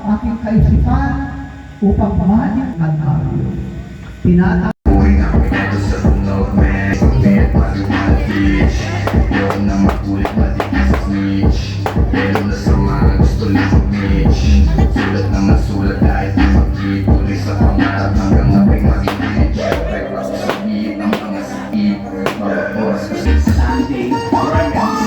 aking kaisipan upang mahalin at mahalin. Tinatawag sa tunog, man. Pagpiyat pa rin mga bitch. Ayaw na magulit, balik na sa snitch. Meron na sama, gusto na mag-mitch. Sulat na masulat kahit di mag-keep. Tuloy sa pangarap hanggang napay mag-reach. Pwede pa sa sakit, ang mga sakit. Bawat oras kasi sa Sunday Remix.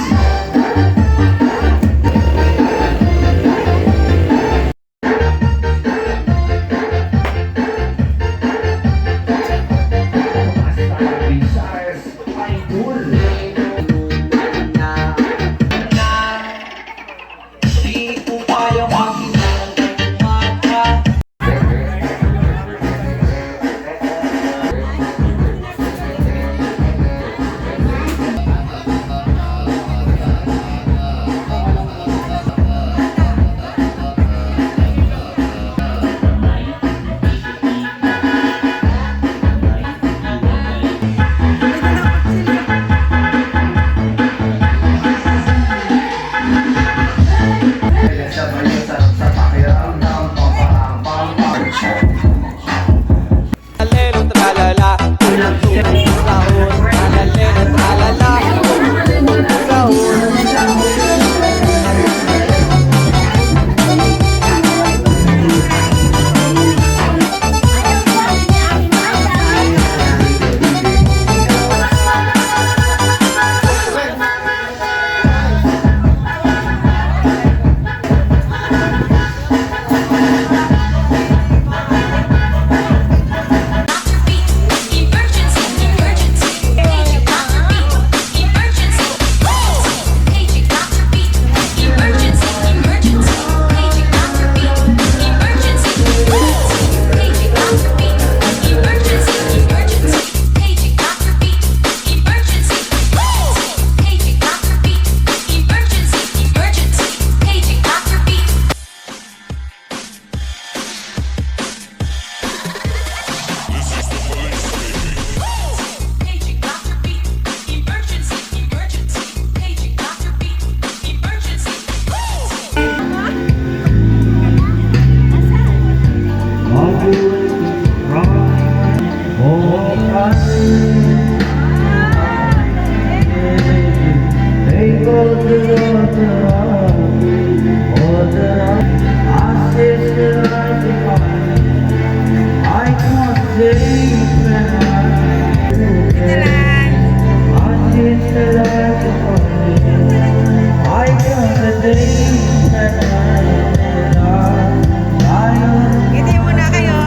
Hindi muna kayo,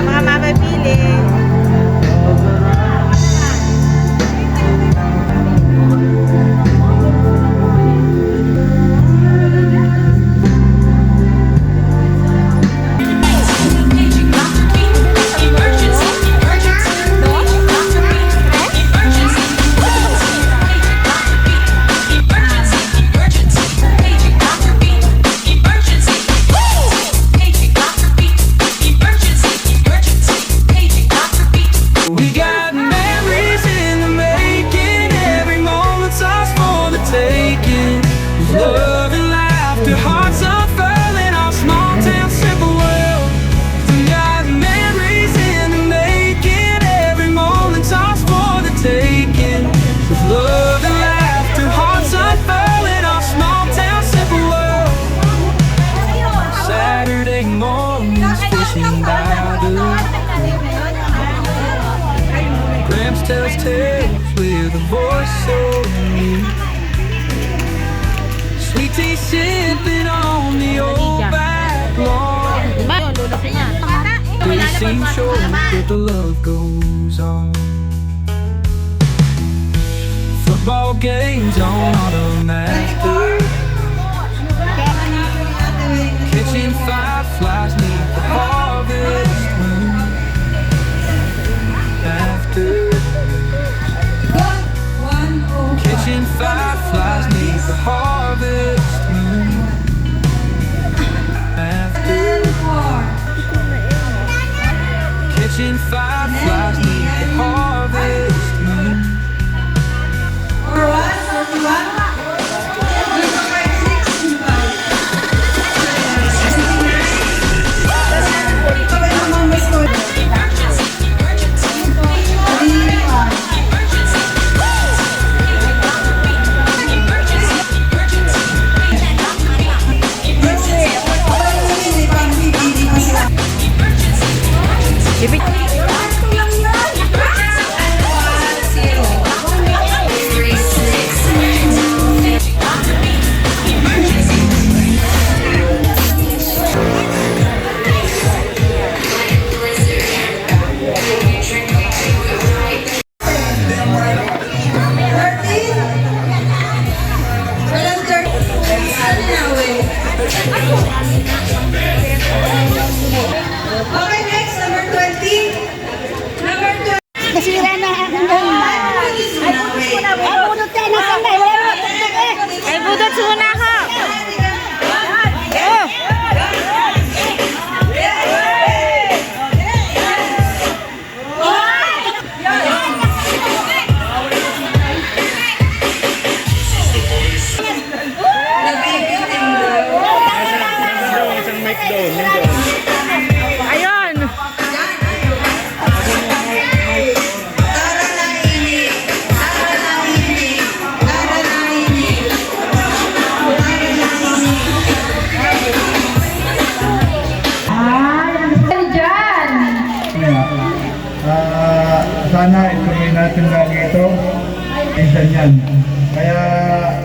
mga mamamili. Tells tales with a voice so unique. Sweet tea sipping on the old back lawn. They seem sure that the love goes on. Football games on automatic. Catching fireflies neath the harvest moon. After catching fireflies neath the harvest moon. After catching fireflies neath the harvest moon. Okay, next, number 20. Number 20. Nasira na aking ganda. Ay, bunot tayo na sangay. Wala mo, Ay, budot muna ka. Oh. Ayun. Sana ituloy natin lagi ito. Minsan yan. Kaya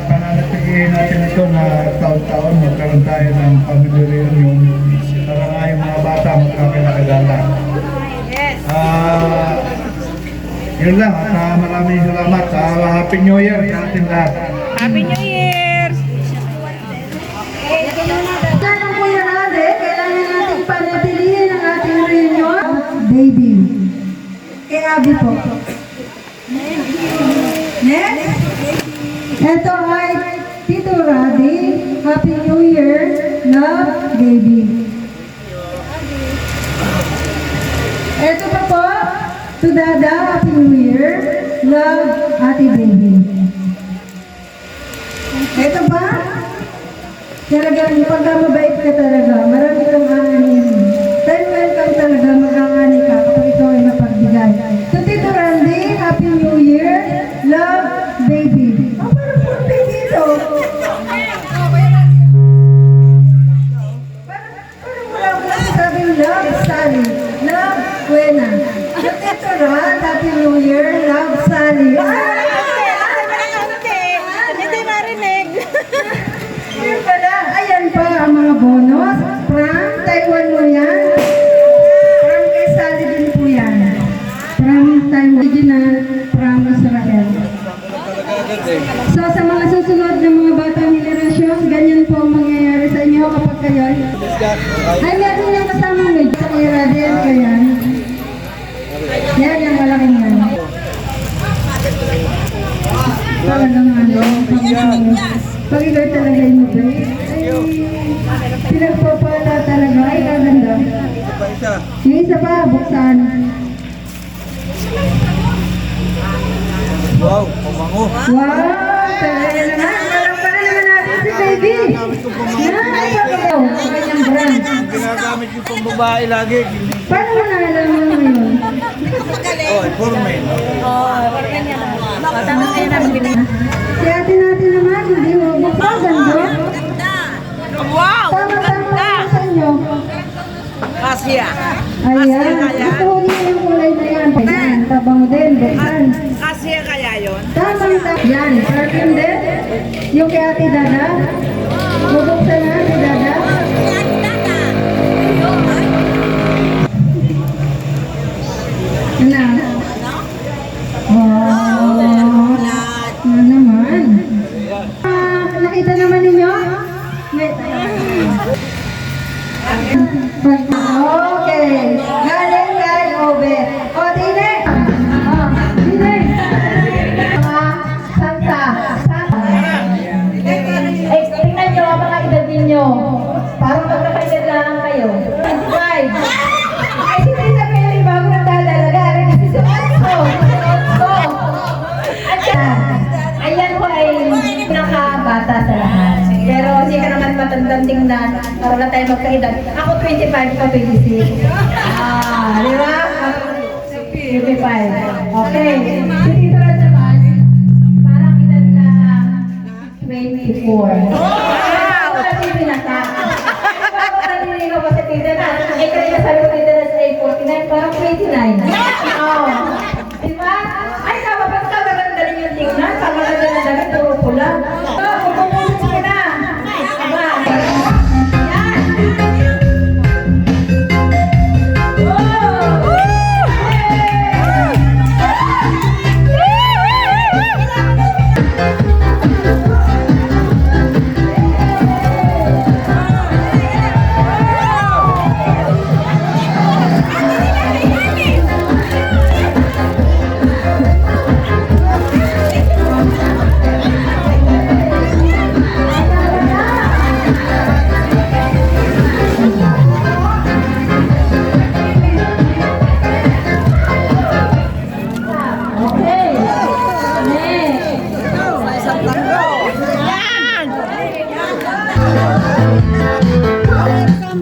pananatigihin natin ito na taon-taon magkaroon tayo ng family reunion para nga yung mga bata magkakilala. Yun lang. At maraming salamat. Happy New Year sa ating lahat. Happy New Year! Tanong ko yan ate, kailangan natin panatilihin ang ating reunion. Baby. Kay Abby po. Next. Ito ay Tito Raddy. Happy New Year. Love, baby. Ito pa po. To Dada, Happy New Year. Love, Ate Baby. Ito ba? Talagang pagkamabait ka talaga, marami kang aanin. Dahil welcome talaga, mag-aangani ka kapag ito ay napagbigay. So Tito Randy, Happy New Year, love, baby. Oh, parang full baby ito. Parang wala sabing love, Sally. Love, Buena. So Tito Rand, Happy New Year, love, Sally. Hindi marinig. Yun pala, ayan pa ang mga bonus. From Taiwan mo yan. From kay Sally din po yan. From Taiwan original, from Israel. So sa mga susunod na mga batang henerasyon, ganyan po ang mangyayari sa inyo kapag kayo ay meron niyang kasamang medyo sa era din kaya. Yan ang malaking yan. Talagang ano, pag ikaw talaga yung mabait, ay pinagpapala talaga, ay kaganda. Yung isa pa, buksan. Wow, pamango. Wow, talaga naman. Parang pala naman natin si baby. Yan, ay pagkaw, sa kanyang brand. Ginagamit yung pambabae lagi. Paano mo nalaman ngayon? Oh, for men. Si ate natin naman, hindi mo. Buksan, ganda. Wow! Tama-tama lang sa inyo. Kasya. Ayan, gusto ko niya yung kulay na yan. Ayan, tabang din, buksan. Kasya kaya yun? Tamang-tama. Yan, perfume din. Yung kay ate Dada. Bubuksan na, ate Dada. Na. Wow. Ano naman? Nakita naman ninyo? Okay. Galing kay Obet. O, Tine. Tine. Santa. Tingnan nyo ang mga edad ninyo. Parang magkakaedad lang kayo. 25. Ay, si Tita Peli, bago nagdadalaga. Ayan po ay pinakabata sa lahat. Pero hindi ka naman matandang tingnan para na tayo magkaedad. Ako 25 ka 26. Di ba? 25. Okay. Si Tito Rod naman, parang edad na 24. Wow! Kasi pinasa. Bago kanili ko pa si Tito na, ay kanina sabi ko Tito na sa 49, parang 29. Oo. Di ba? Ay, kapag maganda rin yung tingnan, kapag maganda na damit, puro pula. So, pupupusin ka na. Aba. Yan. Oh!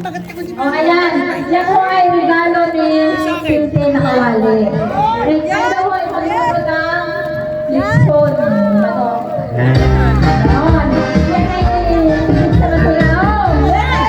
O ayan, yan po ay regalo ni Cynthia Nakawali. Regalo po ay pagluto ng lipon. Ito. Ayan. Yan ay sa matulaw. Yay!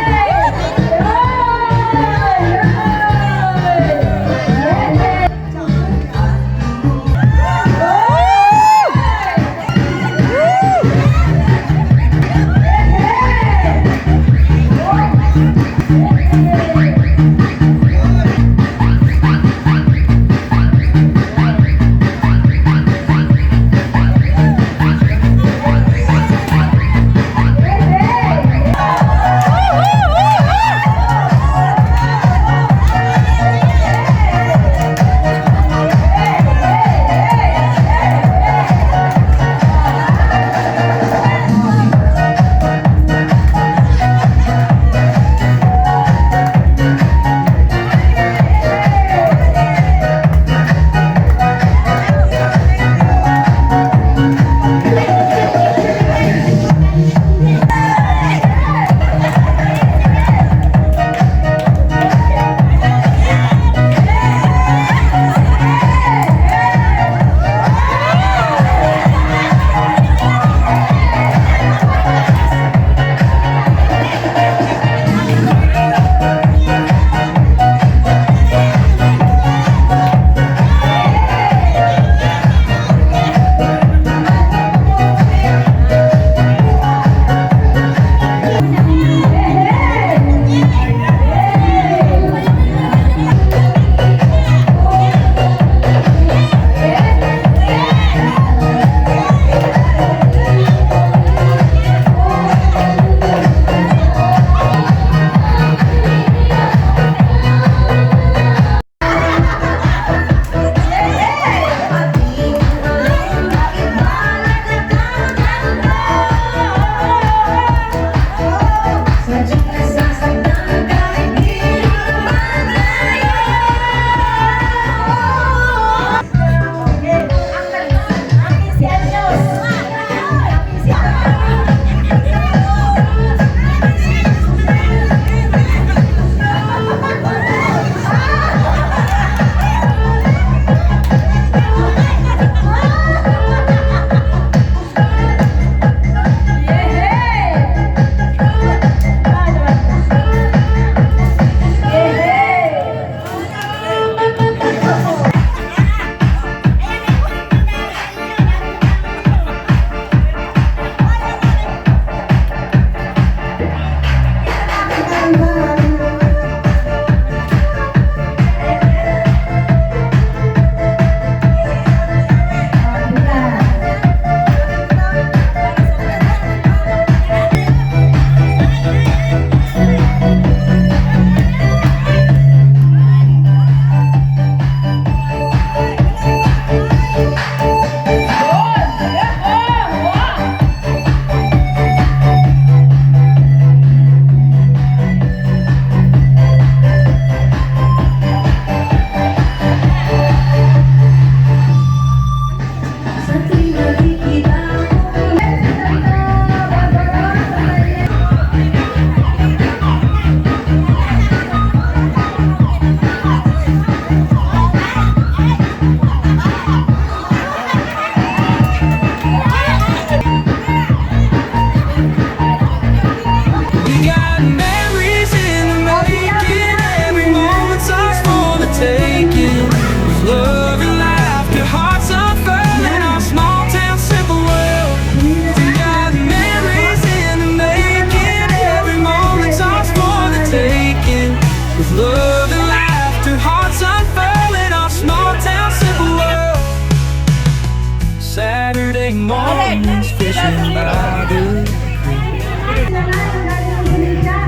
mornings fishing by the creek.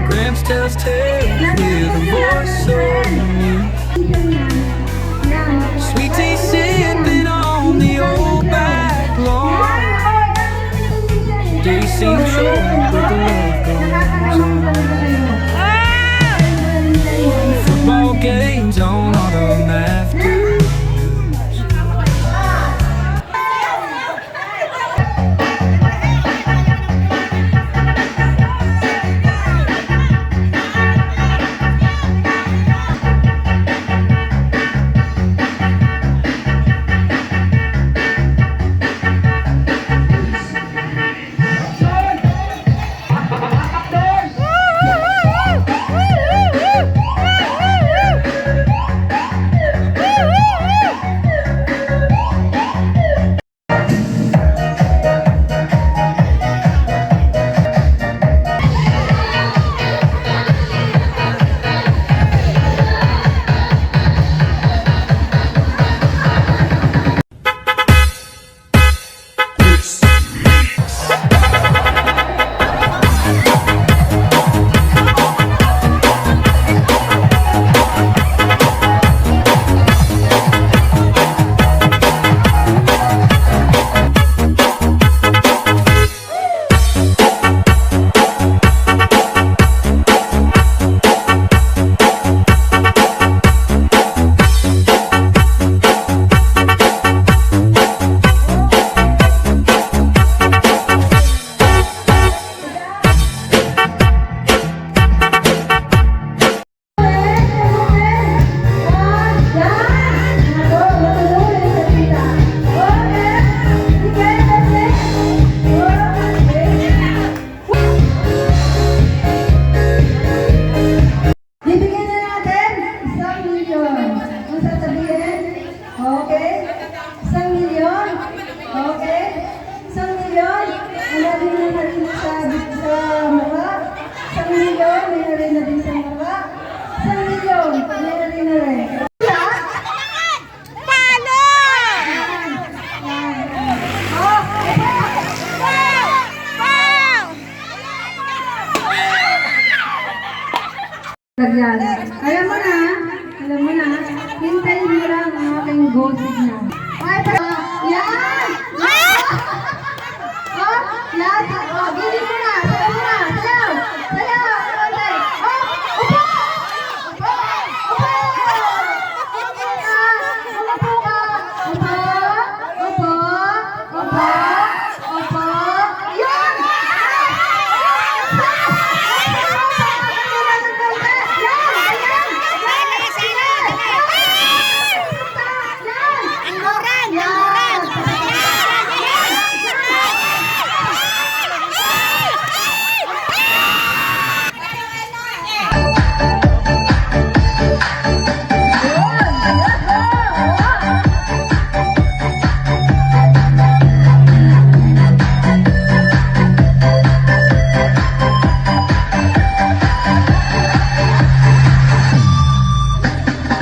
Gramps tells tales with a voice so unique. Sweet tea sipping on the old back lawn. Days seem short, but the love goes on. Football games on autumn afternoons. lagyan. Alam mo na, hintayin mo lang ang aking go signal. Ay, pa, yan! Oh, yan! Oh, gili mo na! Sayaw mo na! Sayaw! Sayaw! Oh, upo! Upo! Upo! Upo ka! Upo! Upo! Upo! Upo! Yan!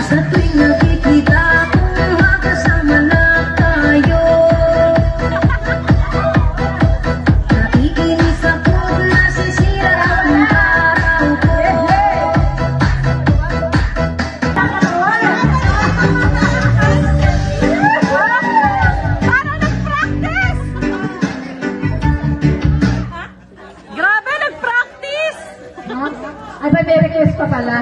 Sa tuwing nakikita kong magkasama na tayo, nakikinis ako, nasisira ang araw ko. Grabe, nag-practice! Ay, may request pa pala.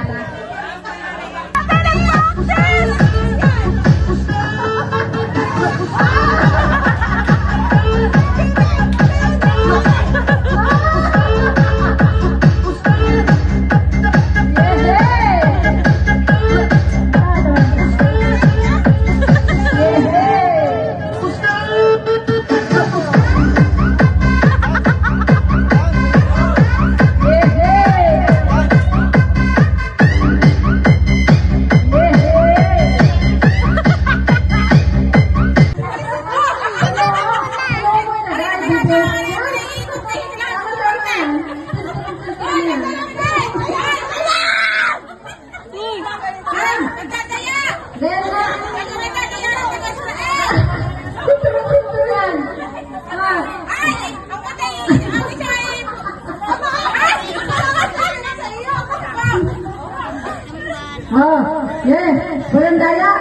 Oh, yes. Walang daya.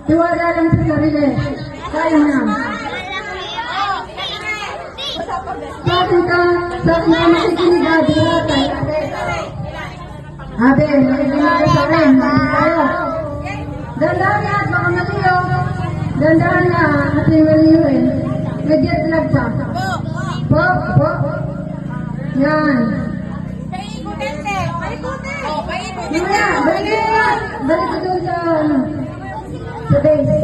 Tiwala lang sa sarili. Kaya na. Bakit ka sa akin na makikinig ate? Ate, makikinig ka sa akin. Makikinig tayo. Dandahan na at baka maliyo. Dandahan na at maliyoin. May jet lag pa. Po, po. Yan. Mamaya, balik ko na. Balik ko doon sa, sa base.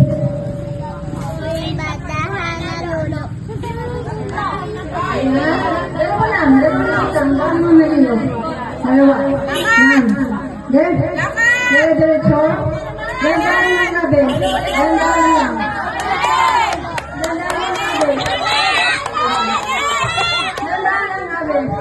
Ayan. Dalawa lang. Dalawa lang isang. Baka mamaliyo. Dalawa. Yan. Then, diretso. Dandahan lang na base. Dandahan lang. Dandahan lang na base. Dandahan lang na base.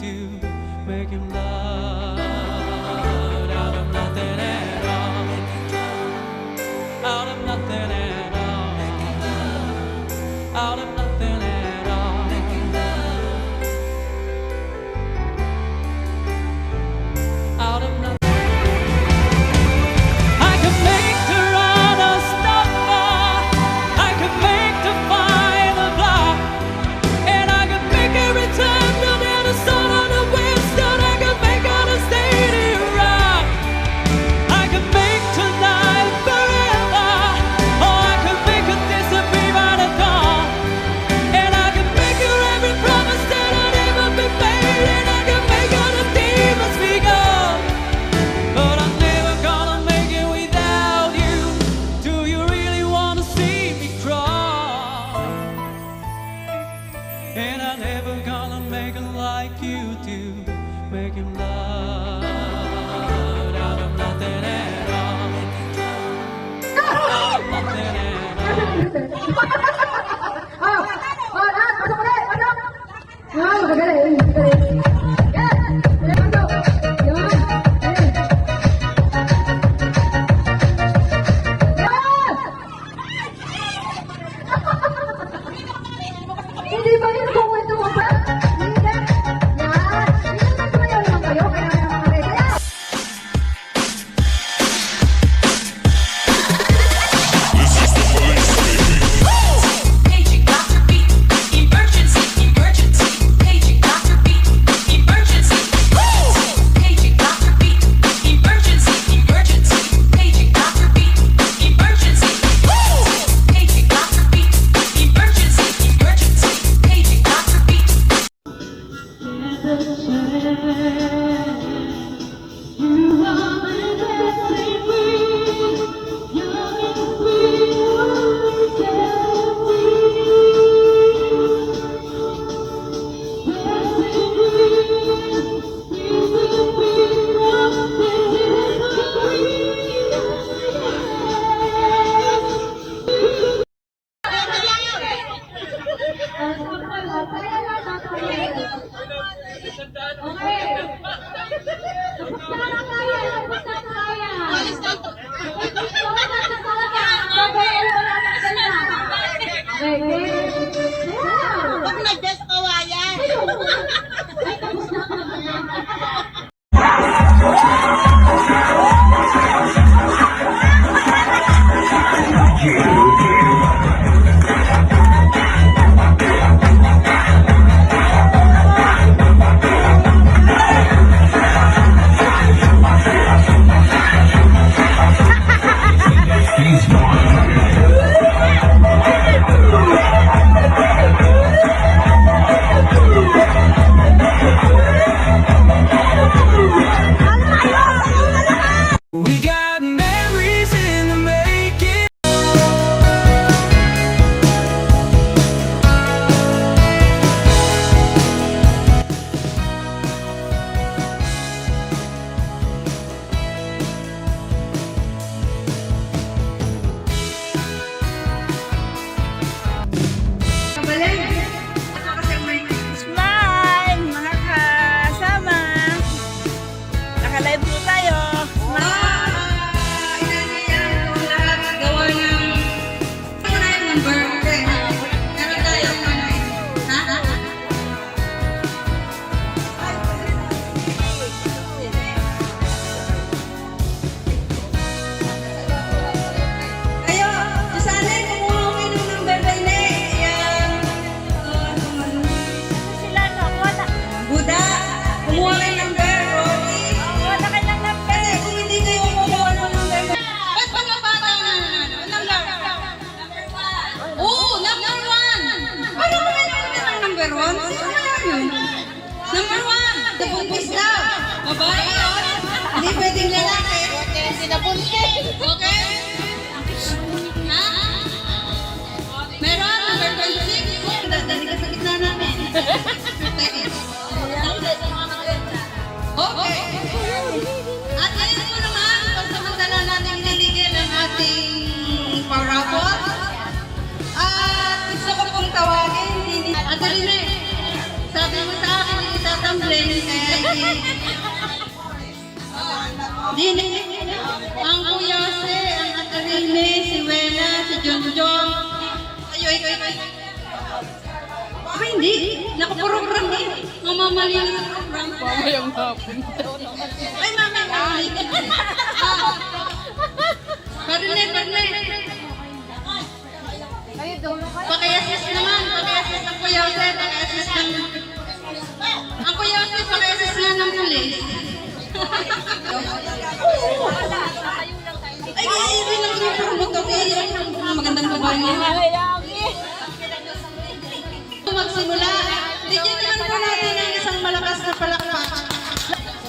do, making love out of nothing at all, out of nothing at all, out of nothing at all, out of nothing. I could make the runner stop, I could make the final block, and I could make every time down there the sun on the west, and I could make all the stadium rock. I could make tonight forever, or I could make it disappear by the dawn, and I could make you every promise that I'd ever be made, and I could make all the demons be gone. But I'm never gonna make it without you. Do you really wanna see me cry? And I'm never gonna make it like you do, making love out of nothing at all, out of nothing at all. Lahat, pasok ulit, pasok! Magaling, magaling. Yan, ulit pasok. Yun, ayun. Yan! Hindi ba yun kung ito mo ba? Hindi. Yan. Hindi naman tumayaw naman kayo, kaya naman kami. Kaya! Paging Dr. Beat, emergency, emergency. Paging Dr. Beat, emergency. Paging Dr. Beat, emergency, emergency. Paging Dr. Beat, emergency. Paging Dr. Beat, emergency, emergency. Paging Dr. Beat. We got memories in the making. Smile, mga kasama. Naka-live po tayo. Kayo, Susanne, kumuha kayo ng number by name. Yan. Sila no, wala. Buda, kumuha kayo ng number. Rory. Wala ka ng number. Kasi kung hindi kayo kumuha ng number. Ba't pa nga bata na? Number? Oo, number 1. Ano ba may number ng number 1? Ano yun? Number 1, the buntis na. Babae yun. Hindi pwedeng lalaki. Hindi na buntis. Okay? Ha? Meron, number 26. Dadali ka sa gitna namin. Okay. At ngayon po naman, pasamantala natin niligyan ang ating parapot. At gusto ko pong tawagin, Ate Rene, sabi mo sa akin, itatamblin Ang Kuya Jose, ang Ate Rene, si Wena, si Jonjon. Ay. Ay, hindi. Nakaprogram eh. Mamamali na sa program. Mamayang hapon. Ay, mamamali. Parinet. Pakiasis naman. Pakiasis ang Kuya Jose. Pakiasis ng... Ang Kuya Jose, pakiasis nga ng pulis. Ay, hindi lang sa promotor. Magandang babae niya. Magsimula. Bigyan naman po natin ng isang malakas na palakpak.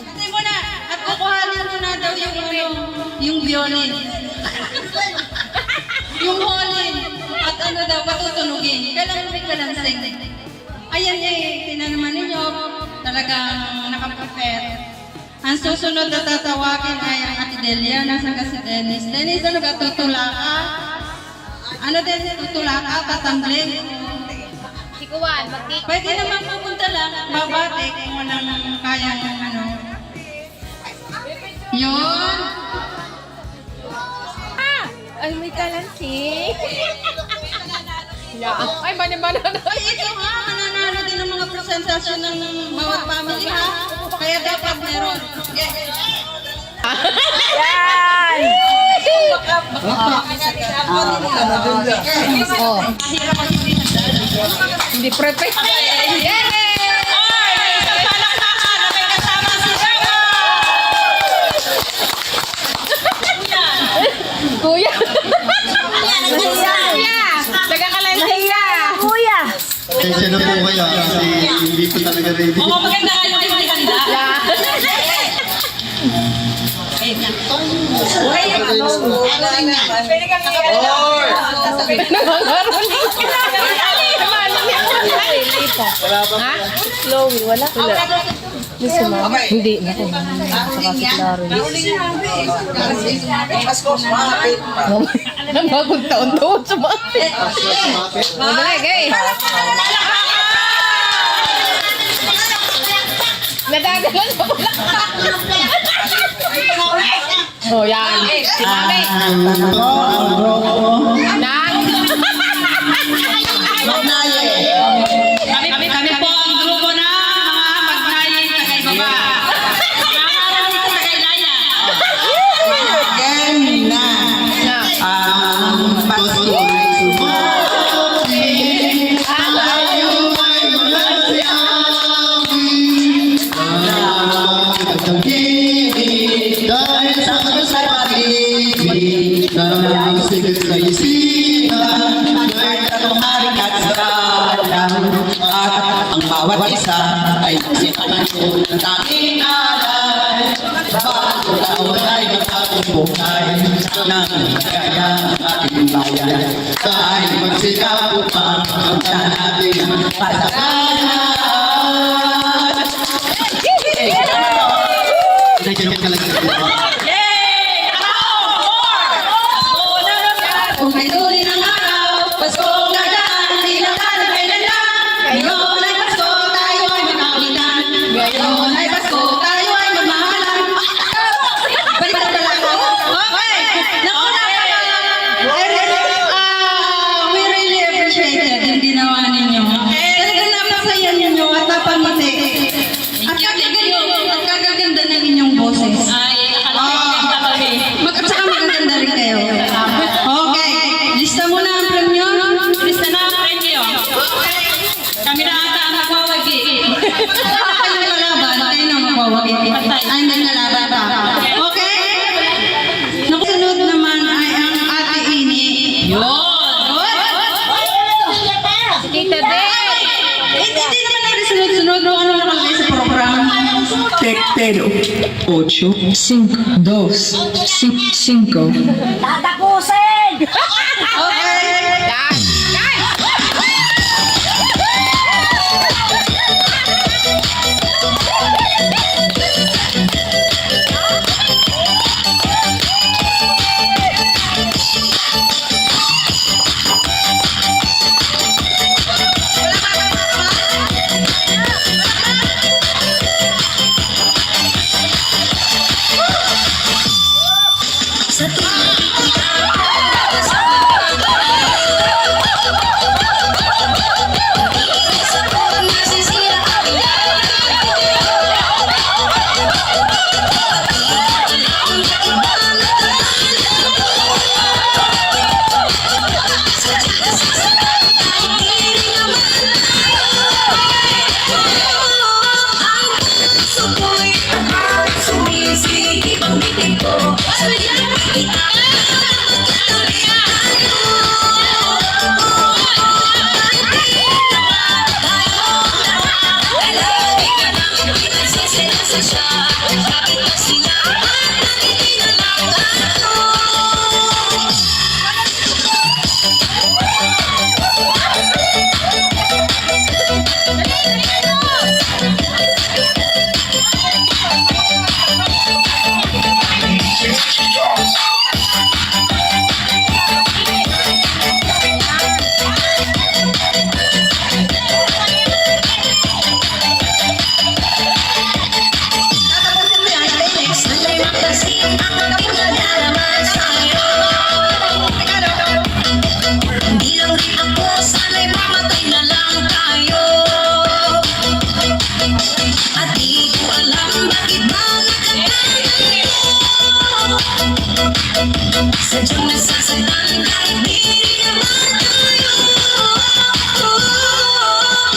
Kasi muna, at kukuhanin mo na daw yung violin. Yung holin. At ano daw, patutunugin. Kailangan may kalansing. Ayan tinan naman ninyo, talagang nakaprepare. Ang susunod na tatawagin ay ang Ate Delia. Nasaan ka si Dennis? Dennis, ano ka? Tutula ka? Ano Dennis? Tutula ka? Tatambling? Pwede naman pupunta lang, babate kung walang kaya ng ano. Yun. Ay, may kalansi. Ay, ito ha, mananalo din ng mga presentasyon ng bawat family ha. Kaya dapat meron. Yan! Hindi perfect. Kuya! Kuya! Sino po kaya? Kasi hindi ko talaga ready. Maganda kayo kayo maganda. Chloe, wala. Hindi. Bagong taon-taon sumapit. Nagagalan sa bulak. Oh, yan. Si Mami. Kami po ang grupo na mga Magnaye Tagaybaba. Nangaral sa Tagaylaya. Dahil sa pag-pag-ibig ng sigit sa isipan, may tatumari at sarang at ang bawat isa ay sipanan ko ng tanging alay. Bago taon ay magkatong buhay ng kaya ating bayan. Dahil magsikap upang magsa natin pasakalan. Kung may tuloy ng araw, Paskong nagaan, di lang tayo kailan lang. Ngayon ay Pasko, tayo ay magkakulitan. Ngayon ay Pasko, tayo ay magmahalan. Balik na pala ako. Okay. Naku na pala. We really appreciated yung ginawa ninyo. Talagang napasaya ninyo at napangiti. At kagaganda ng inyong boses. At saka magaganda rin kayo. Okay. Lista mo na ang premyo. Lista na ang premyo. Kami na ata ang magwawagi. Wala kayong kalaban. Tayo na magwawagi. Ay, may kalaban pa. Okay? Nakusunod naman ay ang Ate Ini. Yun! Tita Day! Hindi naman natin sunod-sunod. Ano nakalagay sa program? Pero 8, 5, 2, 5. Tatapusin! Okay. nasa siya? Bakit ba sila nakikita na lang ako? Sana'y magkasin ang pinagdalaman sa'yo. Hindi lang rin ako, sana'y mamatay na lang tayo. At di ko alam bakit ba nakakalayo. Sadyang nasasalan kahit di rin naman tayo.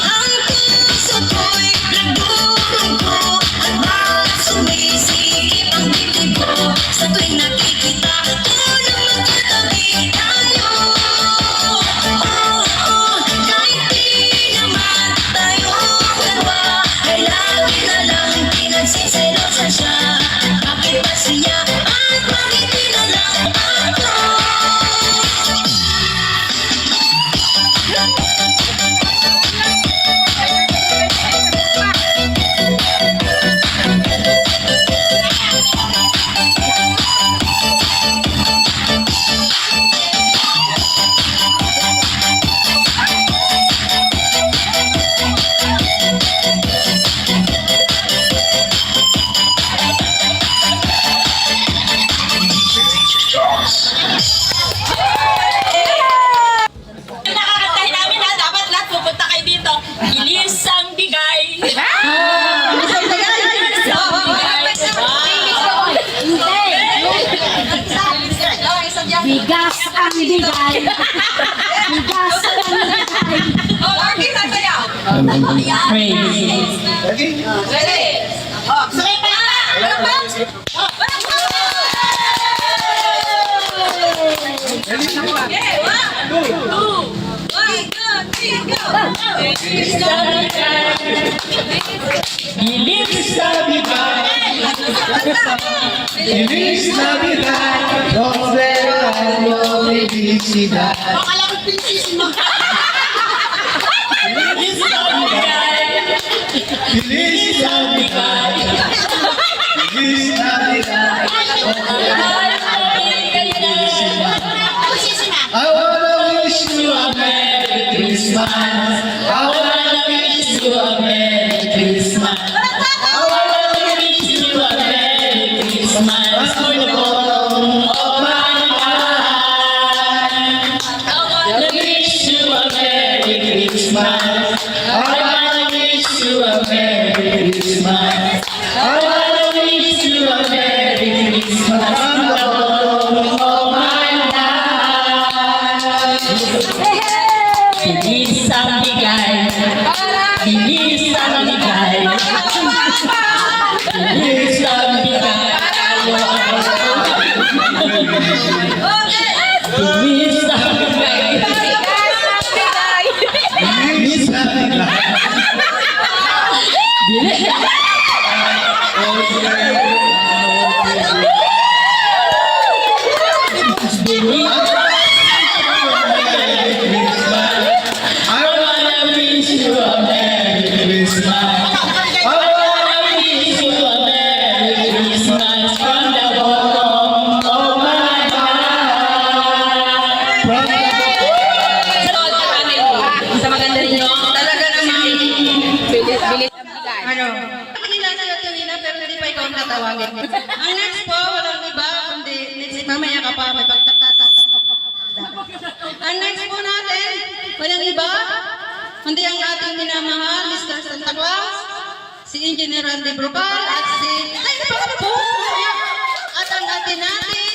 Ang puso ko'y nagdurugo at bakit sumisikip ang dibdib ko sa tuwing nakikita ko na magkatabi tayo. Kahit di naman tayo dalawa ay lagi na lang pinagsiselosan siya. Bakit ba siya at bakit di na lang ako? Nakakantahin namin na dapat lahat pupunta kayo dito. Ilis ang bigay. Bigas ang bigay. Bigas ang bigay. Ready? Oh, sakay pa! Okay, 1, 2, 1, 2, 3, go! Ilis na bigay, ilis na bigay, prospero felicidad. Ilis na bigay, ilis na bigay, ilis na bigay, I wanna wish you a Merry Christmas. I wanna wish you a Merry Christmas. I wanna wish you a Merry Christmas for the bottom of my heart. I wanna wish you a Merry Christmas. I wanna wish you a Merry Christmas. I wanna wish you a Merry Christmas from the bottom of my heart. Bilis ang bigay, bilis ang bigay, bilis ang bigay, bilis ang bigay, bilis ang I wanna wish you a Merry Christmas. I wanna wish you a Merry Christmas from the bottom of my heart. From the Sa maganda rin yun. Talaga naman. Bilis ang bigay. Ano? Kanila sa Tuwina pero hindi pa ikaw ang tatawagin. Ang next po, walang iba, kundi mamaya ka pa, may pagtatatawag. Ang next po natin, walang iba, kundi ang ating minamahal, Mr. Santa Claus, si Engineer Randy Brupal, at si... Ay, napakami po! At ang atin natin,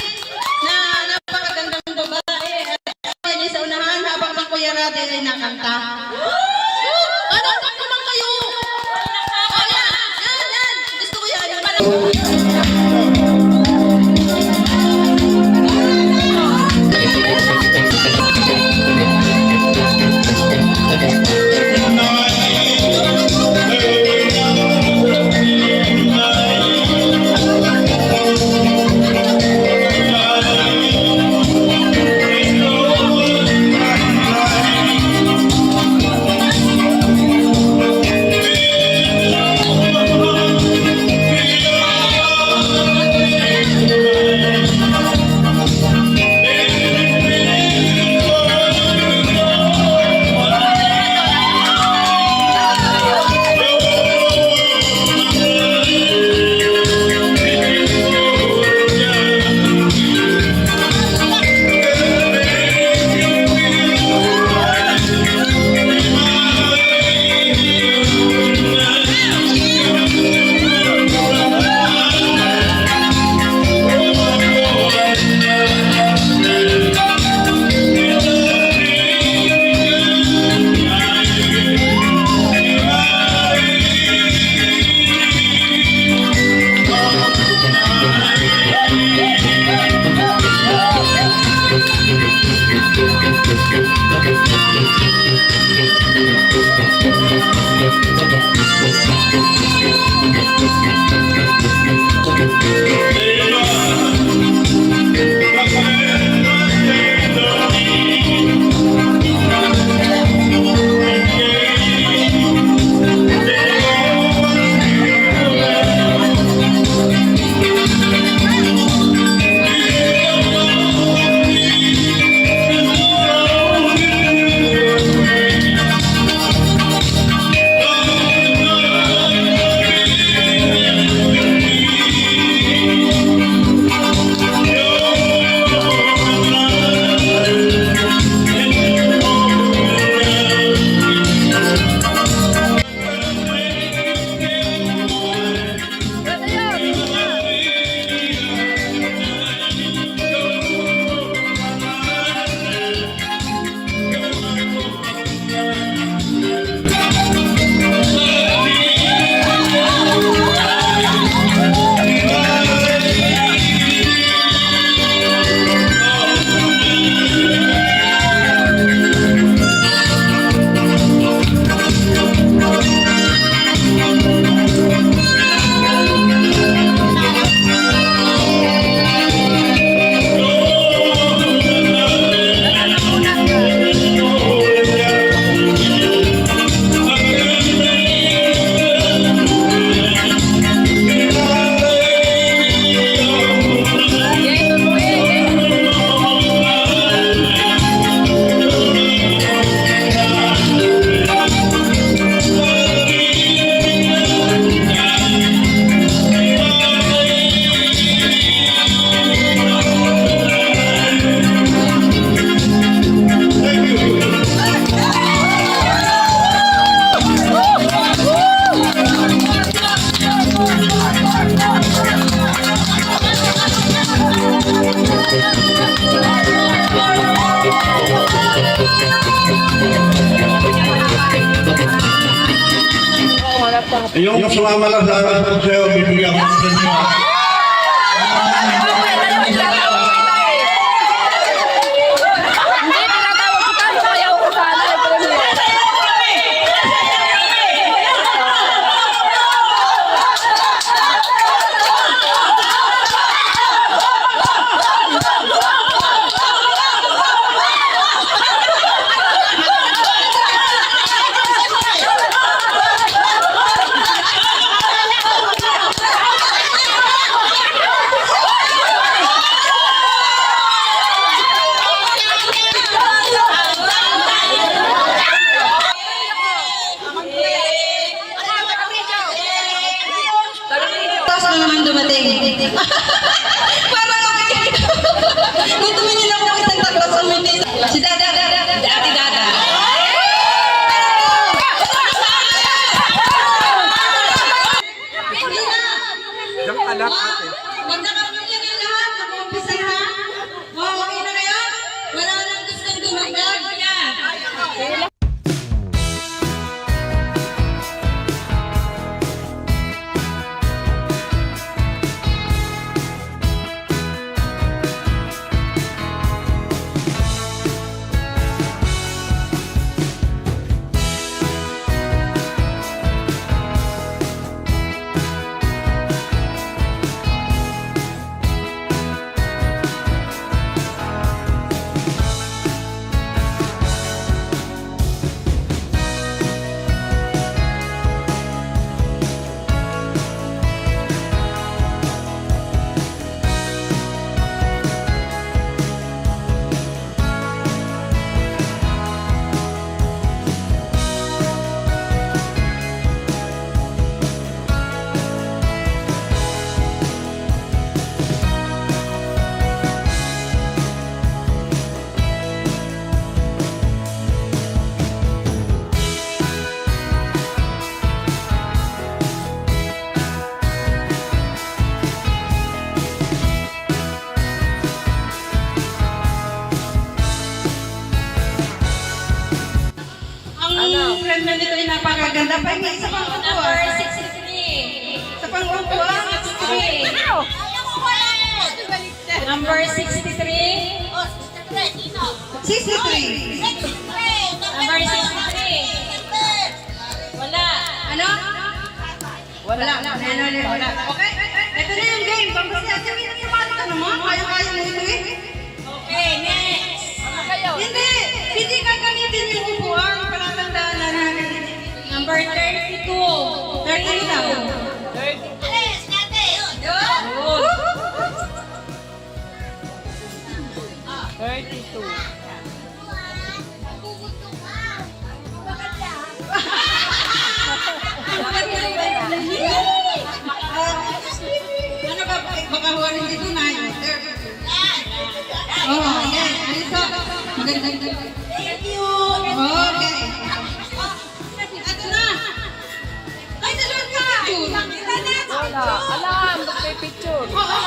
na napakagandang babae, at sa unahan habang ang Kuya Randy ay nakanta. Ano naman kayo? Yan! Gusto ko yan! Yung sumama lang sa akin sa'yo, bibigyan ko sa inyo. Tapos na naman dumating. Parang kung tumingin ako ng isang tapos umitis. Si Dada, Ate Dada. Magkakapagyan na lahat. Mag-umpisa na. Okay na ngayon? Wala nang gustong dumagdag. Ang friend na nito ay napakaganda. Pahinga, isa pang upuan. Number 63. Isa pang upuan. 63. Number 63. 63. Number 63. Wala. Ano? Wala. Wala. Okay? Ito na yung game. Pagkakasya, sabihin na yung mga naman. Kaya-kaya na ito eh. Okay, next. Hindi ka gamitin yung upuan. Palatandaan na natin. Number 32. 32 daw. 32. Ano ba? Baka huwarin dito na yun. Oh, yes. Alisa. Magandang. Thank you. Okay. Ito na. Ay, nasunod ka. Alam, magpipicture. Oo.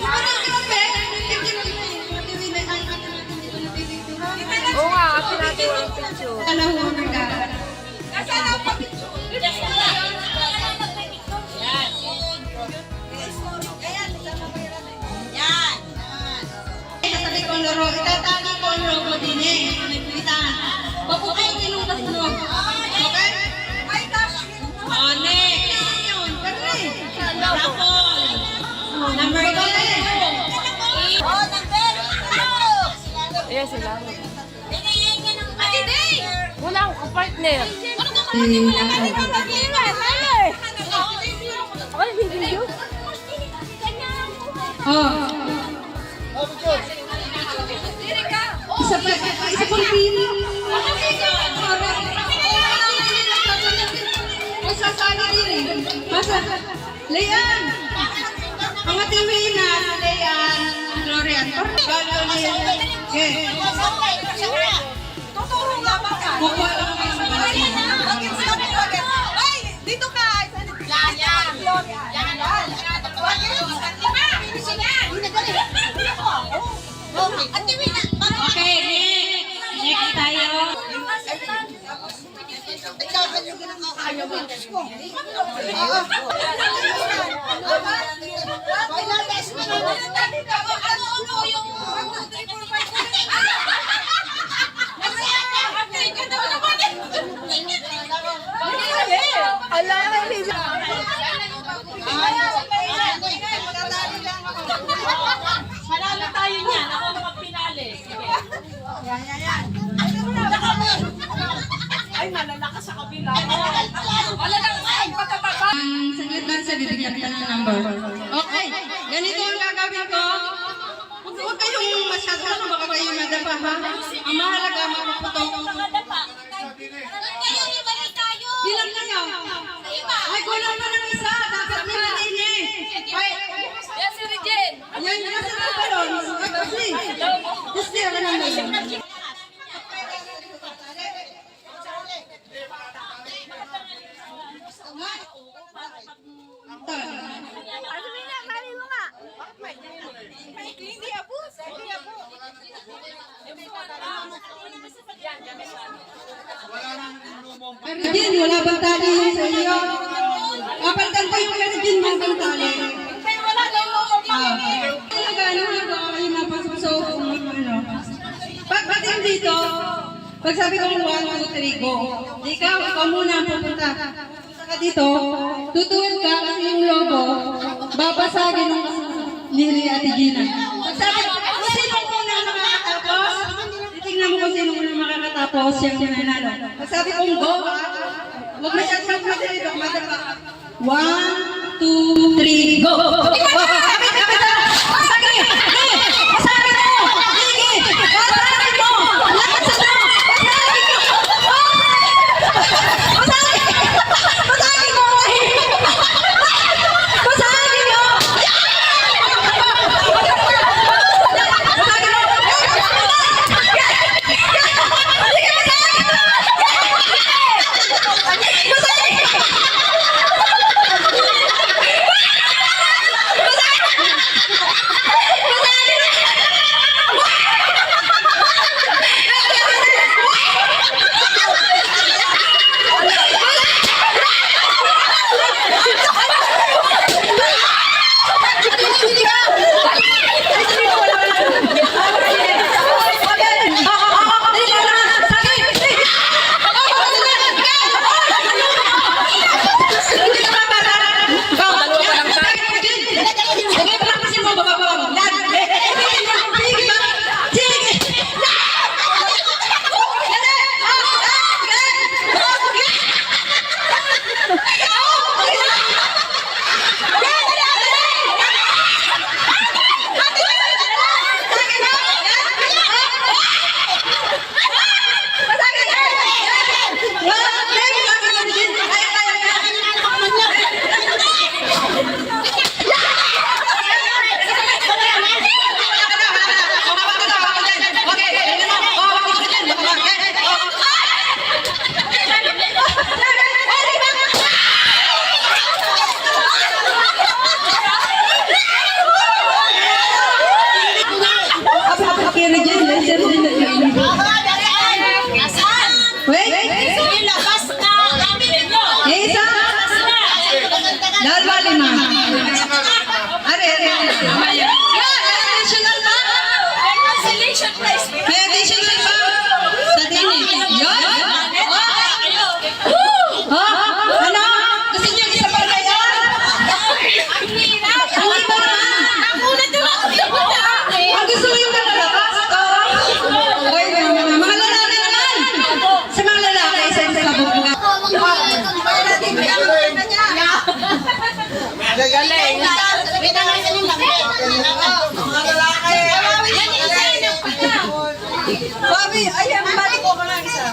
Parang grabe. Oo nga, atin natin walang picture. Kalahuan ka. Nasaan ang papicture? Sasabi ko ang laro. Itatagi ko ang logo din eh. Nagpitan. Papukin yung kasunod. Okay? Oh, next. Yun. Pagkari. Rapol. Number 2. Yes, sila. Wala akong partner. Ay, hindi yun. Oh. Isa pang team. Masasali din eh. Leanne. Mga teammate na Leanne, Florian. Okay. Tuturo nga ba ka? Kukuha lang ako ng Ay, dito ka. Yan. Okay, next tayo. Manalo tayo niyan. Ako makapinali. Sige. Ay, malalakas sa kabila. Malalakas sa pagkataba. Saglit lang sa bibigyan ka ng number. Okay, ganito ang gagawin ko. Huwag kayong masyado na baka kayo madapa ha. Ang mahalaga mapuputok. Ilan na nga? Ay, kulang pa ng isa. Dapat may matini. Yes, si Regine. Yan, nasa na ba ron? Just there, ano naman. Regine, wala bang tali yung sa iyo? Kapalitan ko yung Regine, wala bang tali? Pagdating dito, pag sabi ko 1, 2, 3, go. Ikaw muna ang pupunta. Pupunta ka dito, tutuwid ka kasi yung lobo, babasagin ng ni Ate Gina. Pag sabi ko, kung sino muna makakatapos, titignan mo kung sino muna makakatapos, yung sinanalo. Pag sabi kong go, huwag na siya dito, madapa. 1, 2, 3, go! Gagaling. Mga lalaki. Bobby, ayan, balik ko ka ng isa.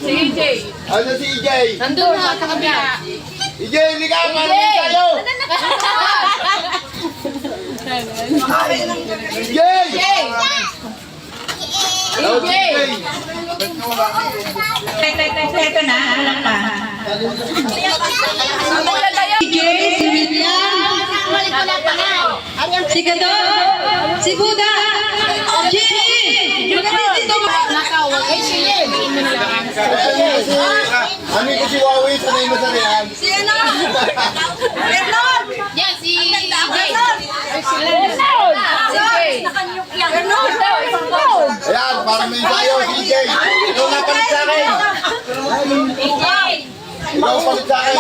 Si EJ. Ano si EJ? Nandun na sa kabila. EJ, hindi ka marunong tayo! EJ! Hello, EJ! Ito na, alam pa. DJ, si William, si Gado, si Buda, Jenny, Ano yung si Huawei? Sanay mo sa riyan? Si ano? Vernon! Yes, si Vernon! Vernon! Ayan, parang may tayo, DJ. Ikaw na palit sa akin. Ikaw palit sa akin.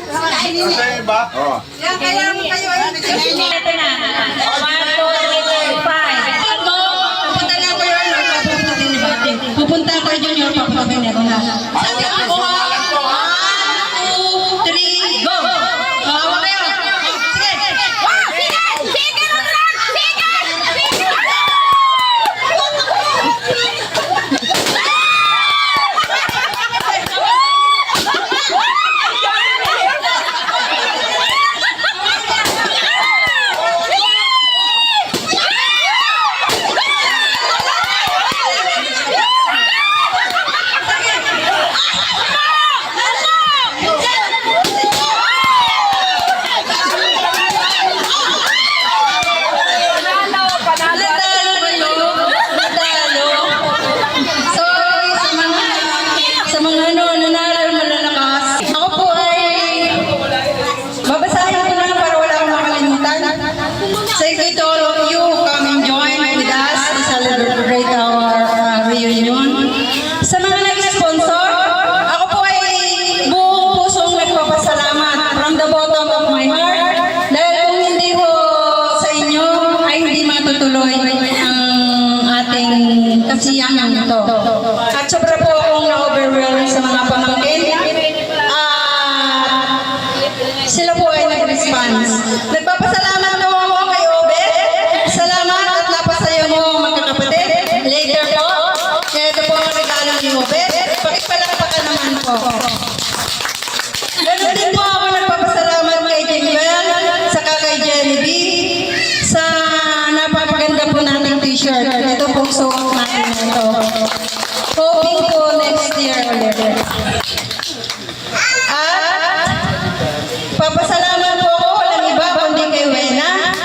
Kasi ba? Oo. Yan, kaya mo kayo ay Ito na. 1, 2, 3, 4, 5. pupunta na ko yun, papunta din ni Bate. Pupunta ko yun, Junior, papunta din ako na. Sabi ako, 1, 2, 3, go! Hawa kayo. Sige. Sige, Ronald! Sige! Sige! Natalo kayo. Natalo. Sorry sa mga nanalo malalakas. Ako po ay babasahin ko na para wala akong makalimutan. Thank you to all of you who come and join with us to celebrate our reunion. Sa mga nag-sponsor, ako po ay buong pusong nagpapasalamat from the bottom of my heart. Dahil kung hindi po sa inyo, ay hindi matutuloy ang ating kasiyahan ito. At sobra po akong na-overwhelm sa mga pamangkin. Sila po ay nag-response. Nagpapasalamat po ako kay Obed. Salamat at napasaya mo magkakapatid. Later po, kaya ito po ang regalo ni Obed. Pakipalakpakan naman po. Ganun din po ako nagpapasalamat kay Jimwell, saka kay Jenny B. Sa napakaganda po nating t-shirt. Ito pong suot natin ito. Hoping po next year ulit. At papasalamat po ako, walang iba kundi kay Wena.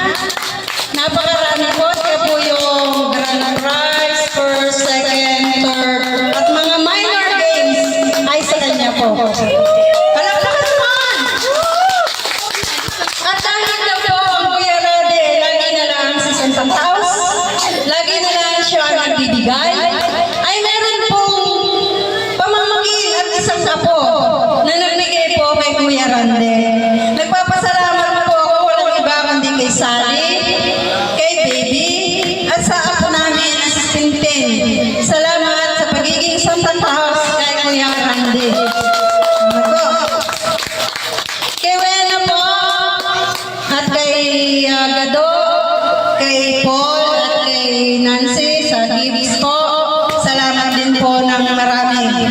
Napakarami po, siya po yung grand prize, first, second, third, at mga minor games ay sa kanya po. Palakpakan naman! At dahil na po ang Kuya Rade, lagi na lang sa Santa Claus, lagi na lang siya nagbibigay, ay meron pong pamamagin at isang apo na nagbigay po kay Kuya Rande. Nagpapasalamat po ako, walang iba kundi kay Sally, kay Baby, at sa apo namin na si Tintin. Salamat sa pagiging Santa Claus kay Kuya Rande. Kay Wena po, at kay Gado, kay Paul, at kay Nancy sa gifts po. Salamat din po ng marami.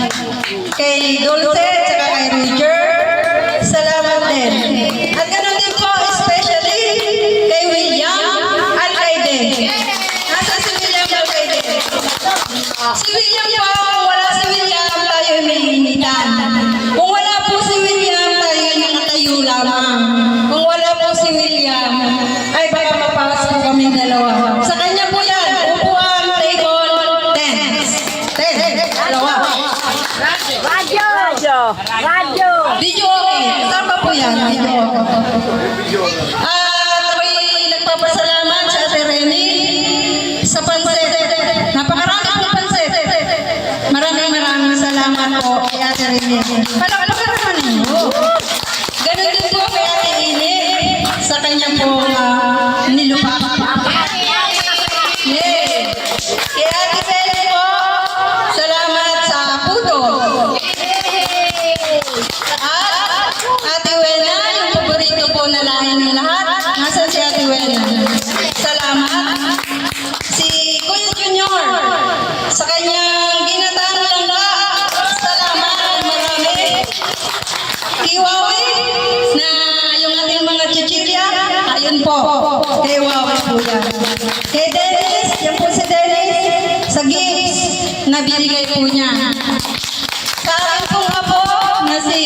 Kay Dulce, at kay Roger, salamat din. At ganoon din po, especially kay William at kay Den. Nasa si William at kay Den. Si William po, kung wala si William, tayo may initan. Kung wala po si William, tayo nakatayo lamang. Kung wala po si William, ay baka mapawas po kami dalawa. Sa kanya po yan, upuan, table, 10. Dalawa. Video okay. Tama po yan. Video okay. Ako'y nagpapasalamat sa Ate Rene sa pansit. Napakarami pong pansit. Maraming salamat po kay Ate Rene. Palakpakan naman ninyo. Ganun din po kay Ate Ine sa kanya po nilupa. Yeah. Kay Ate Belle po, salamat sa puto. At Ate Wena, yung paborito po na lahi ng lahat. Nasaan si Ate Wena? Salamat. Si Kuya Junior, sa kanyang ginatang langka. Salamat, marami. Kiwawi, na yung ating mga chichilya, ayun po. Kay Wawi po yan. Kay Dennis, yan po si Dennis, sa gifts na binigay po niya. Sa akin pong apo na si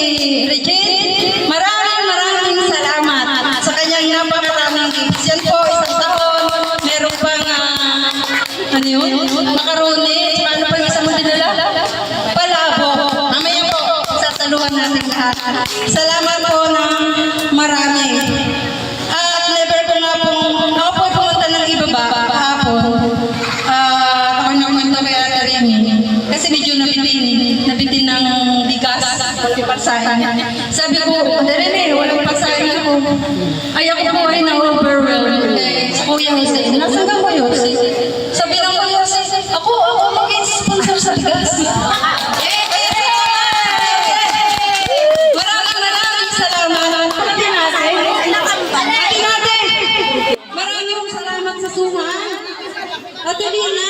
Regine, maraming salamat sa kanyang napakaraming gifts. Yan po, isang yun? Macaroni, tsaka ano pa yung isang mo dinala? Palabo. Mamaya po, sasaluhan natin lahat. Salamat po ng marami. At never ko nga pong, ako po pumunta ng iba ba, kahapon. Ako nang kwento kay Ate Remy. Kasi medyo nabitin ng bigas, yung pasahin. Sabi ko, Ate Remy, walang pasahin ako. Ay ako po ay na-overwhelmed. Sa Kuya Jose, nasaan ka Kuya Jose? Sabi ng Kuya Jose, ako mag-sponsor sa bigas. Maraming salamat. Pati natin. Maraming salamat sa suhan. Ate Lina,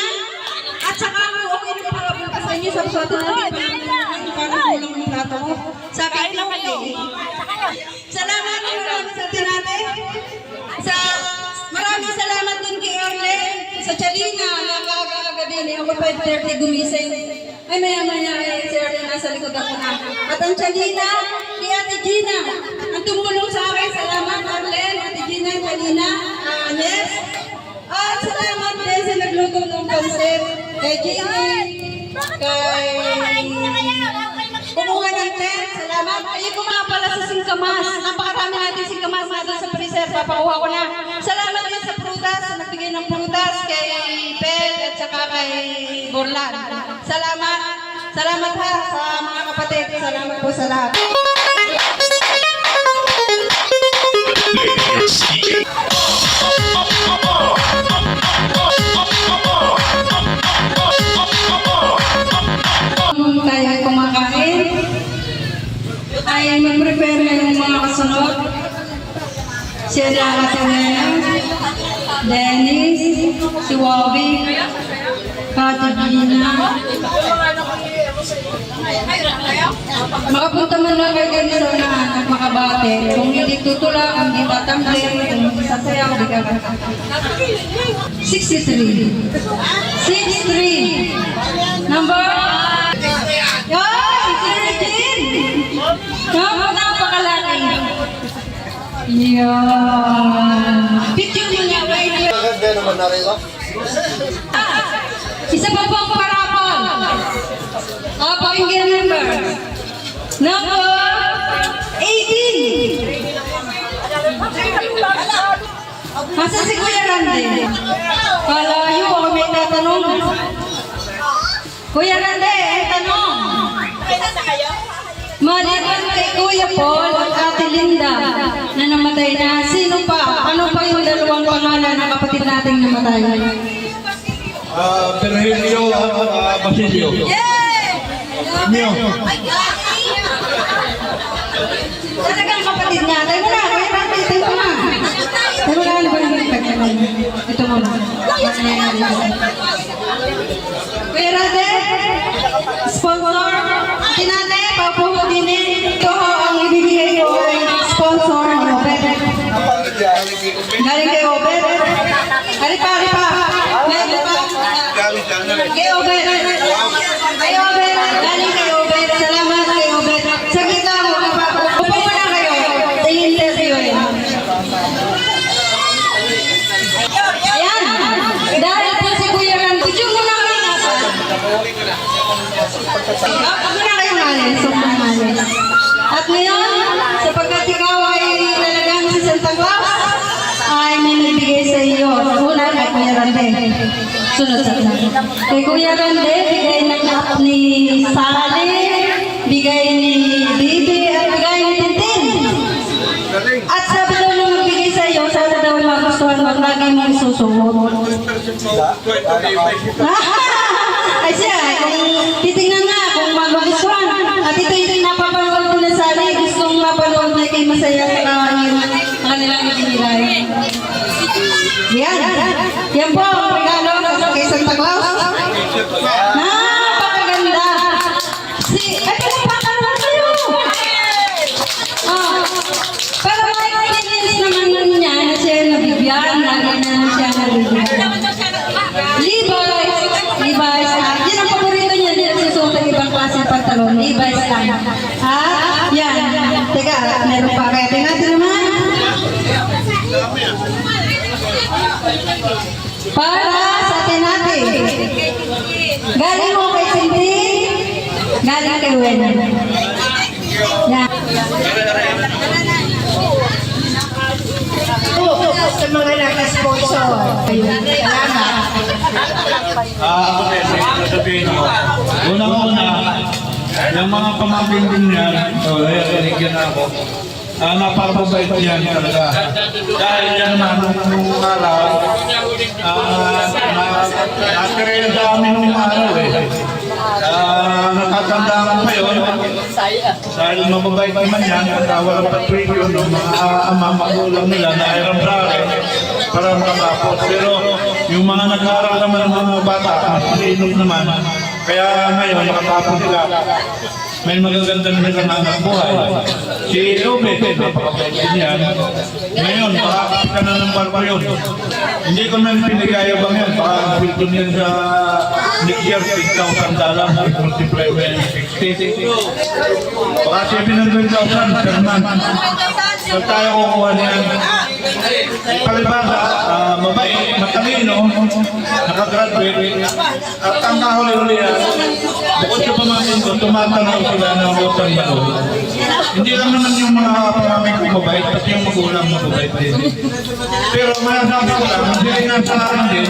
at saka ako okay na pagkapunta sa inyo sa pagkata natin. Parang kulang ng plato ko. Sabi ko, okay. Salamat sa atin natin. Maraming salamat din kay Arlen, sa Chalina, nakakaaga din. Ako 5:30 gumising. Ay, maya-maya si Arlen nasa likod ako na. At ang Chalina, kay Ate Gina, ang tumulong sa akin. Salamat Arlen, Ate Gina, Chalina, Anes. At salamat din sa nagluto ng pansit, kay Jenny, kay kumuha ng tent. Salamat. Ay, kumuha pala sa singkamas. Napakarami natin singkamas na doon sa freezer. Papakuha ko na. Salamat din sa prutas, sa nagbigay ng prutas kay Pel at saka kay Borlan. Salamat. Salamat ha sa mga kapatid. Salamat po sa lahat. Tayo kumakain ay mag-prepare na yung mga kasunod. Siya na Katarina, Dennis, si Wabi, Kati Gina. Makapunta man lang kayo ganito sa unahan at makabate. Kung hindi tutulak, kung hindi tatamli, kung hindi sasayaw, di ka 63. 63. Number? Yoy! Sirjin! Napakalaki. Yan. Picture mo niya, wait. Isa pa po ang parapol. Pakinggan number. Number 18. Masa si Kuya Rande? Kalayo, ako may tatanong. Kuya Rande, ang tanong. Maliban kay Kuya Paul at Ate Linda na namatay na, sino pa? Ano pa yung dalawang pangalan ng kapatid nating namatay? Virgilio at Basilio. Mio. Talagang kapatid niya. Tayo mo na, Kuya Rande, tayo mo na. Tayo mo na, ano ba yung pagkakas? Ito mo na. Kuya Rande, sponsor, kinane, papuhudinin, ito ho ang ibibigay ko ay sponsor ni Obed. Galing kay Obed. Haripa. Kay Obed. Kay Obed. Galing kay Obed. Salamat kay Obed. Sa kita mo, upo mo na kayo. Sa interview yun. Ayan. Dahil po si Kuya Ran, video mo na kayo nasa. Huwag na kayong malis. At ngayon, sapagkat ikaw ay talagang si Santa Claus, ay may nabigay sa iyo. Una kay Kuya Rande. Sunod sa akin. Kay Kuya Rande, bigay ng app ni Sally, bigay ni Bibi, at bigay ni Tintin. At sabi daw nung magbigay sa iyo, sana daw magustuhan mo, lagi mo isusunod. Ay siya, kung titingnan na, kung magustuhan. At ito yung napapanood ko na Sally, gustong mapanood na kay Masaya sa kanilang ibinigay. Yan. Yan po ang regalo kay Santa Claus. Napakaganda. Ay, pinapakaroon kayo. Pero may kinilis naman niya na siya nabibigyan. Lagi na siya nabibigyan. Levi's. Yan ang paborito niya. Hindi nagsusuot ng ibang klase ng pantalon. Levi's lang. Yan. Teka, meron pa. Kaya tingnan naman. Para sa atin natin. Galing mo kay Cindy. Galing kay Wen. Yan. Sa mga naka-sponsor. Salamat. Ako din, sasabihin ko. Unang-una, yung mga pamangkin din yan, nagigyan ako. Napakababait yan talaga. Dahil yan naman nung araw, nakakiraya sa amin nung araw eh. Nakatanda ko pa yun. Dahil mababait naman yan, walang patwilyo ng mga magulang nila na ilang brake para makapos. Pero yung mga nag-aaral naman ng mga bata, malinom naman. Kaya ngayon, nakatapos sila. May magaganda na anak buhay. Si Lube, napakabait yan. Ngayon, makakapit ka na ng barko yun. Hindi ko man pinagayabang yan. Baka bilton yan sa next year, 6,000 dollars, multiply by 60. Baka 700,000 per month. So tayo kukuha niyan. Palibasa, mabait, matalino, nakagraduate, at ang kahuli-huli yan, bukod sa pamangkin ko, tumatanong sila ng utang ba doon. Hindi lang naman yung mga pamangkin ko mabait, pati yung magulang mabait din. Pero masasabi ko lang, hindi rin nasa akin din.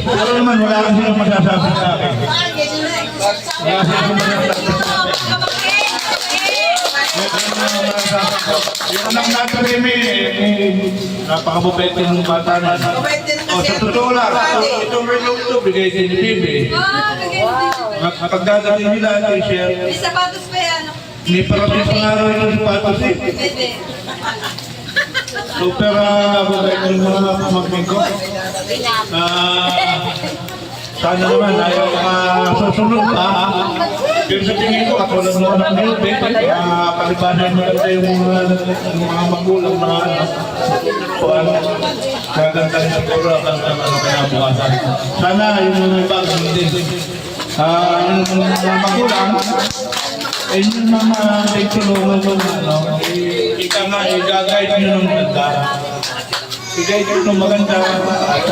Pero naman, wala rin silang masasabi sa akin. Wala silang masasabi sa akin. Yung anak natin Remy, napakababait din ng bata na. O sa totoo lang, itong relong ito, bigay din ni Bibi. Pagdadating nila, i-share. May sapatos pa yan. May parating pangaraw yung sapatos eh. Pwede. Super mababait ng mga pamangkin ko. Sana naman ayaw susunod pa. Pero sa tingin ko, ako lang naman ang nilbe. Palibanan maganda yung mga magulang na gaganda rin siguro ang kinabukasan. Sana yung mga ibang hindi. Yung mga magulang, eh yung mga nagtulungan mo na, ika nga, i-guide nyo ng ganda. I-guide nyo ng maganda at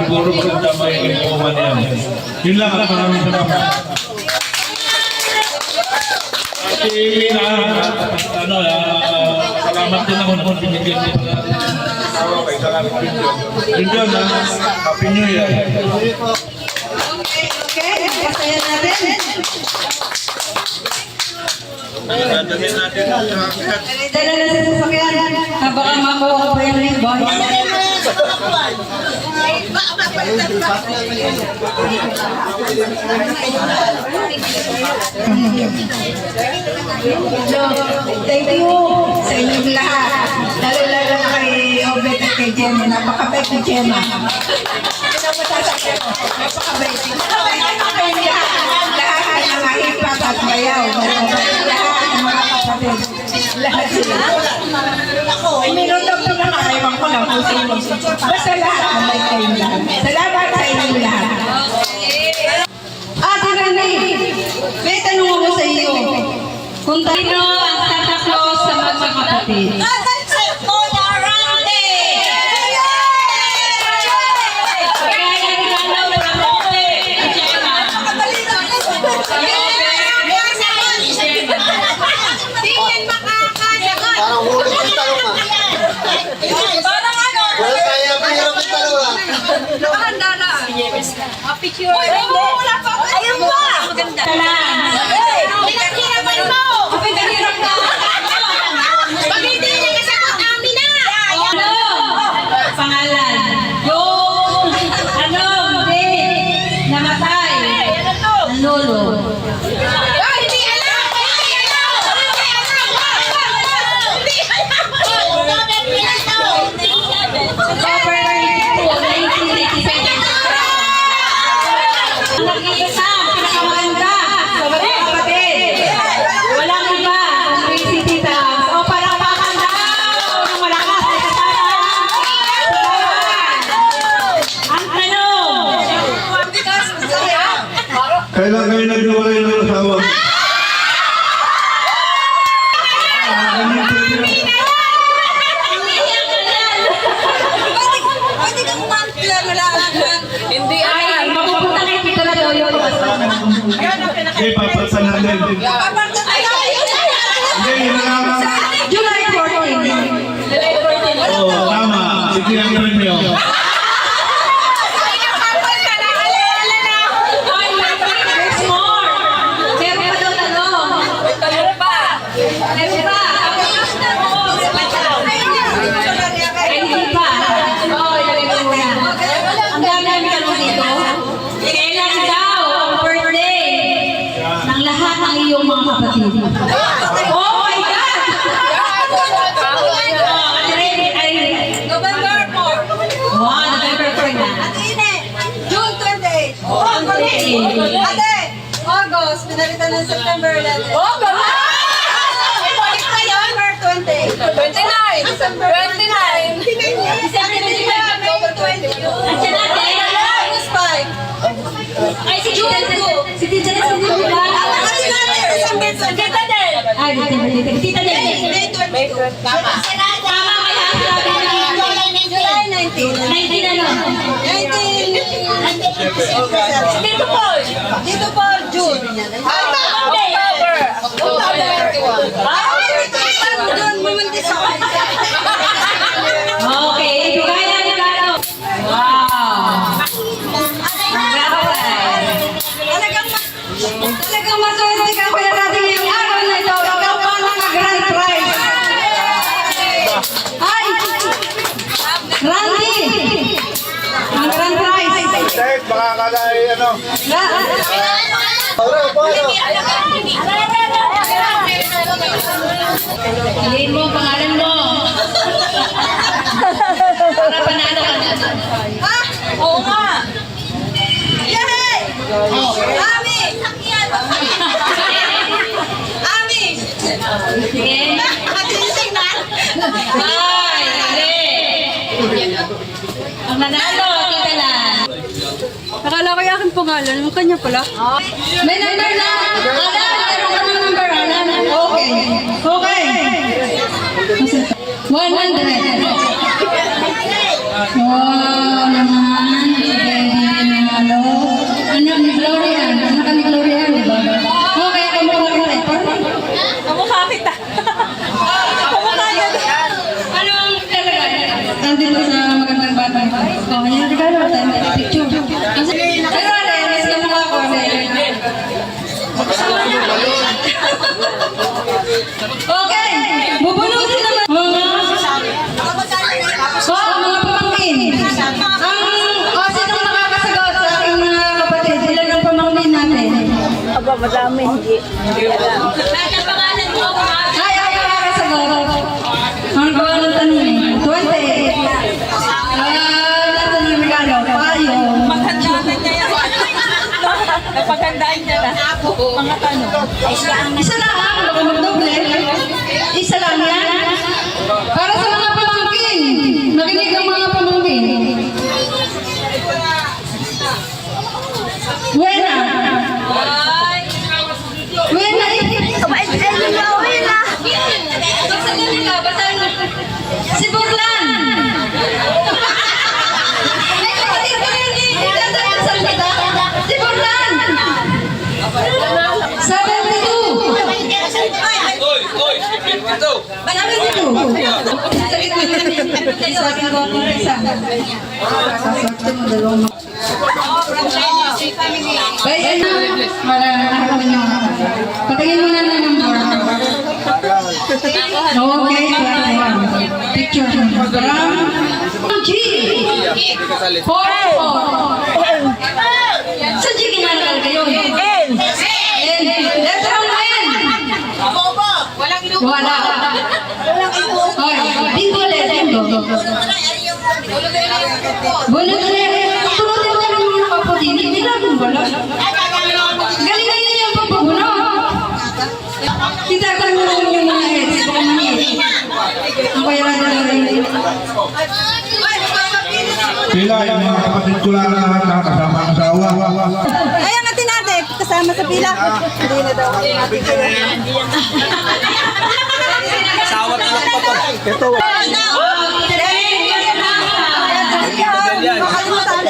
siguro maganda may impuman yan. Yun lang at maraming salamat. Kasi salamat din ako na binigyan din na kay salamat din yun. Yun yun na, Happy New Year. Okay, pasaya natin. Dadalhin natin ang racket. Dala na sa sasakyan. Baka makuha pa yung ring boy. Thank you sa inyong lahat. Lalo-lalo na kay Obet at kay Gemma. Napakabait ni Gemma. Napakabait. Lahat ay mga hipat at bayaw. Lahat ng mga kapatid. Lahat sila. Minuto ko na nakaiwan ko lang kung sino. Basta lahat ang may kayong lahat. Salamat sa inyong lahat. Ate Rani, may tanong ako sa iyo. Kung sino ang Santa Claus sa mga kapatid? Picture. Wala pa. Ayun ba? Maganda. Pinaghirapan mo. Pinaghirap ka. Pag hindi nakasagot, amin na. Ano? Pangalan. Yung hindi namatay. Ang lolo. Hindi alam. Nag-iisa, pinakamaganda sa mga kapatid. Walang iba, ang crazy tita. O palakpakan daw ng malakas ay kasama. Ang tanong. Kailan kayo naghiwalay ng asawa? Pwede kang pantla mo lang. Hindi ay. Okay, paparsan natin. Hindi, yun na lang. July 14. Oo, tama. Sige ang premyo. There's more. Meron pa daw tanong. Meron pa. Meron pa. Ay, hindi pa. Oo, ilagay ko muna. Ang dami namin tanong dito. Kailan daw ang birthday ng lahat ng iyong mga kapatid? Oh my God! November 4. Wow, November 4 na. June 28. Ate, August, pinalitan ng September 11. Oh, baba! November 20. 29. December 29. December 20. Nandiyan natin. August 5. Ay, si Tita Del. Si Tita Del. December 20. Kita din. Ay, Tita Del. May 22. Tama. Tama, kaya sabi na July 19. 19 ano? 19. Dito po. Dito po, June. October. June, bumuntis ako. Okay, ito kaya ni Carlo. Wow. Talagang maswerte ka kuya natin yung araw na ito. Ikaw pa ang grand prize. Ay! Randy! Ang grand prize. Tek, baka kalay, ano. Piliin mo, pangalan mo. Para panalo ka na. Oo nga. Yay! Ami! Ami! Sige. Matinising na! Ay, hindi. Ang nanalo, Tita Lan. Akala ko yung aking pangalan, yung kanya pala. May number na. Alan, meron ka ng number, Alan. Okay. Okay. 100. Wow, naman. Nanalo. Anak ni Gloria. Anak ni Gloria, di ba? Okay, ako mo mag-record. Kamukha kita. Kamukha niya. Anong talaga? Nandito sa magandang bata. Oh, yan, regalo tayo. May picture. Pero ano, miss ka mukha ko. Okay, bubunutin naman. So, mga pamangkin. Sinong nakakasagot sa aking mga kapatid? Ilan ang pamangkin natin? Aba, madami hindi. Lahat ang pangalan mo. Ay, ako nakakasagot. Ang gawa ng tanong eh. 20. Nasa ng regalo. Payo. Maghandaan niya yan. Napaghandaan niya na. Mga tanong. Isa lang ha, baka magdoble. Isa lang yan. Para sa mga pamangkin. Makinig ang mga pamangkin. Buena. Buena eh. Sandali ka, basahin mo. Si Burlan. Ay, kapatid ko yun eh. Dadaan sa salita. Si Burlan. 72. 72. Sa akin ko ako na isa. Sasakti mo dalawang Ay, ano? Wala na kami nyo. Patingin mo na ng number. Okay, picture. From G. 44. Sa G kinalagal kayo. N. Letter ng N. Wala. Okay, bingo letter. Bunot letter. Tunutin mo ng mga kapatid. Hindi natin wala. Galing-galing niyo ang pagpabunot. Kita ko naman yung mga heads. Baka mga heads. Ang kaya na rin. Pila, yung mga kapatid ko lang lahat nakakasama ang asawa. Ay, ang atin natin, kasama sa pila. Hindi na daw. Asawa na lang pa to. Ito. Makalimutan.